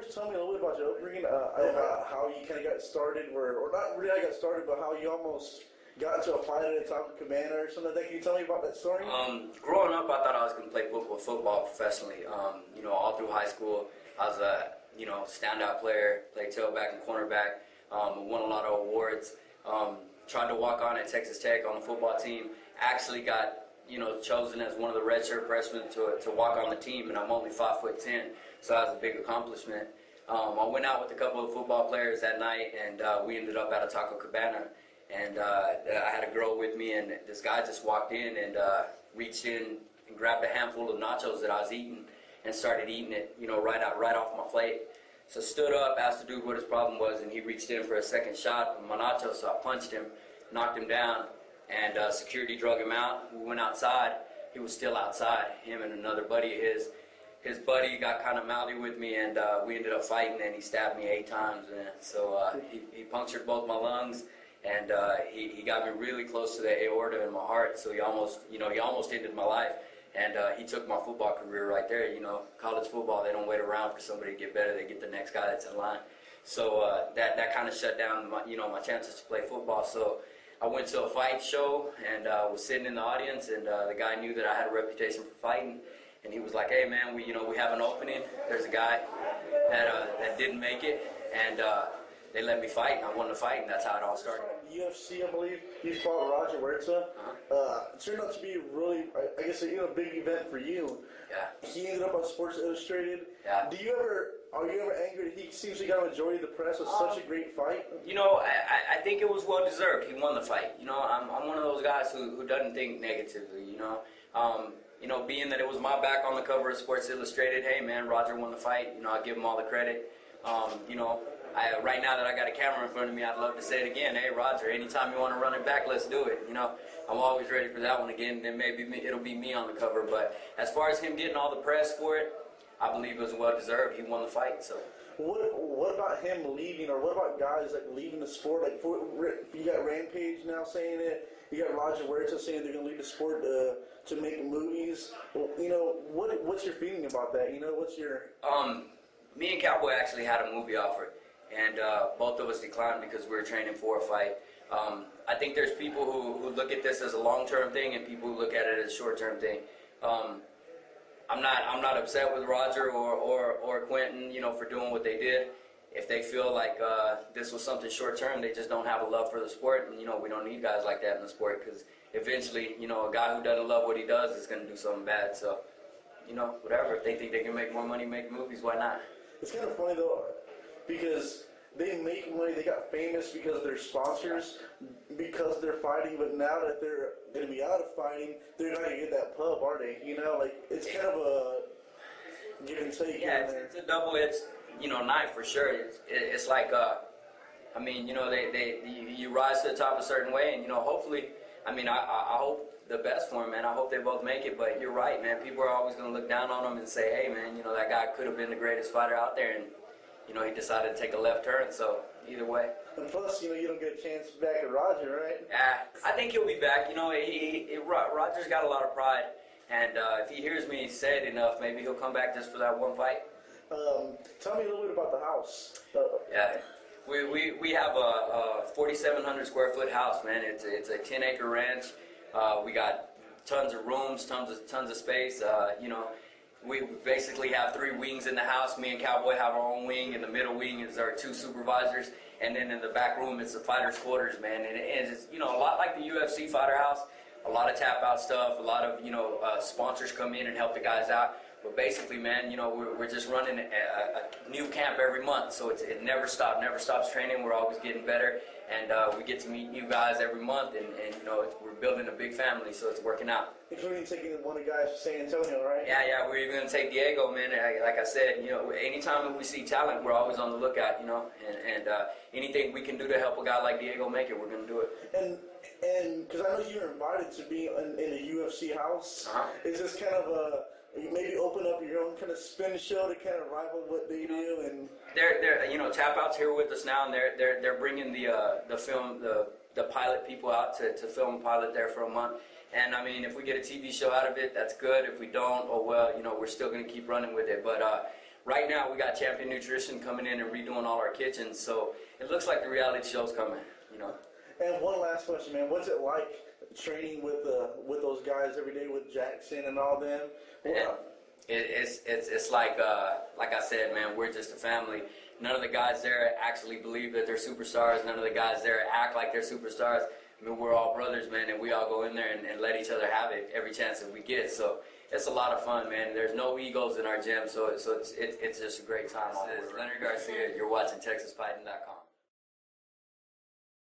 first tell me a little bit about your upbringing, how you kind of got started, or not really how you got started, but how you almost got into a fight at a Taco Cabana or something like that. Can you tell me about that story? Growing up, I thought I was going to play football professionally. All through high school, I was a standout player, played tailback and cornerback, won a lot of awards. Tried to walk on at Texas Tech on the football team. Actually got chosen as one of the redshirt freshmen to walk on the team, and I'm only 5'10", so that was a big accomplishment. I went out with a couple of football players that night, and we ended up at a Taco Cabana. And I had a girl with me, and this guy just walked in and reached in and grabbed a handful of nachos that I was eating and started eating it, right off my plate. So stood up, asked the dude what his problem was, and he reached in for a second shot of my nachos, so I punched him, knocked him down, and security drug him out. We went outside. He was still outside, him and another buddy of his. His buddy got kind of mouthy with me, and we ended up fighting, and he stabbed me 8 times. And so he punctured both my lungs, and he got me really close to the aorta in my heart. So he almost ended my life. And he took my football career right there. College football, they don't wait around for somebody to get better. They get the next guy that's in line. So that kind of shut down my chances to play football. So I went to a fight show and was sitting in the audience, and the guy knew that I had a reputation for fighting, and he was like, "Hey man, we have an opening. There's a guy that didn't make it, and they let me fight, and I won the fight, and that's how it all started." UFC, I believe. You fought Roger Huerta. It turned out to be really, I guess, a big event for you. Yeah. He ended up on Sports Illustrated. Yeah. Are you ever angry that he seems to got a majority of the press with such a great fight? I think it was well deserved. He won the fight. I'm one of those guys who doesn't think negatively. Being that it was my back on the cover of Sports Illustrated, hey man, Roger won the fight. I give him all the credit. Right now that I got a camera in front of me, I'd love to say it again. Hey, Roger, anytime you want to run it back, let's do it. I'm always ready for that one again. Then maybe it'll be me on the cover. But as far as him getting all the press for it, I believe it was well deserved. He won the fight. So. What about him leaving, or what about guys leaving the sport? You got Rampage now saying it. You got Roger Huerta saying they're going to leave the sport to make movies. What's your feeling about that? What's your? Me and Cowboy actually had a movie offer, and both of us declined because we were training for a fight. I think there's people who look at this as a long-term thing, and people who look at it as a short-term thing. I'm not upset with Roger or Quentin, for doing what they did. If they feel like this was something short-term, they just don't have a love for the sport, and we don't need guys like that in the sport, because eventually, a guy who doesn't love what he does is going to do something bad. So, whatever. If they think they can make more money making movies, why not? It's kind of funny though, because they make money, they got famous because of their sponsors, because they're fighting, but now that they're going to be out of fighting, they're not going to get that pub, are they? It's kind of a give and take. Yeah, it's a double-edged, knife for sure. It's like, you rise to the top a certain way, and, hopefully, I hope the best for them, man. I hope they both make it, but you're right, man. People are always going to look down on them and say, hey, man, that guy could have been the greatest fighter out there, and, he decided to take a left turn, so either way. And plus, you don't get a chance back at Roger, right? Yeah, I think he'll be back. Roger's got a lot of pride, and if he hears me say it enough, maybe he'll come back just for that one fight. Tell me a little bit about the house. Yeah. We have a 4,700 square foot house, man. It's a 10-acre ranch. We got tons of rooms, tons of space. We basically have 3 wings in the house. Me and Cowboy have our own wing. In the middle wing is our 2 supervisors, and then in the back room it's the fighters' quarters, man. And it's a lot like the UFC fighter house. A lot of tap out stuff. A lot of sponsors come in and help the guys out. But basically, man, we're just running a new camp every month, so it never stops training. We're always getting better, and we get to meet new guys every month, and we're building a big family, so it's working out. Including taking one of the guys from San Antonio, right? Yeah, we're even going to take Diego, man. Like I said, anytime that we see talent, we're always on the lookout, and anything we can do to help a guy like Diego make it, we're going to do it. And because I know you were invited to be in a UFC house, is this kind of maybe open up your own kind of spin show to kind of rival what they do? And they're Tap Out's here with us now, and they're bringing the film, the pilot people out to film a pilot there for a month. And if we get a TV show out of it, that's good. If we don't, oh well, we're still going to keep running with it. But right now we got Champion Nutrition coming in and redoing all our kitchens, so it looks like the reality show's coming, you know. And one last question, man. What's it like training with those guys every day with Jackson and all them? It's like I said, man, we're just a family. None of the guys there actually believe that they're superstars. None of the guys there act like they're superstars. I mean, we're all brothers, man, and we all go in there and let each other have it every chance that we get. So it's a lot of fun, man. There's no egos in our gym, so it's just a great time. This is Leonard Garcia. You're watching TexasPython.com.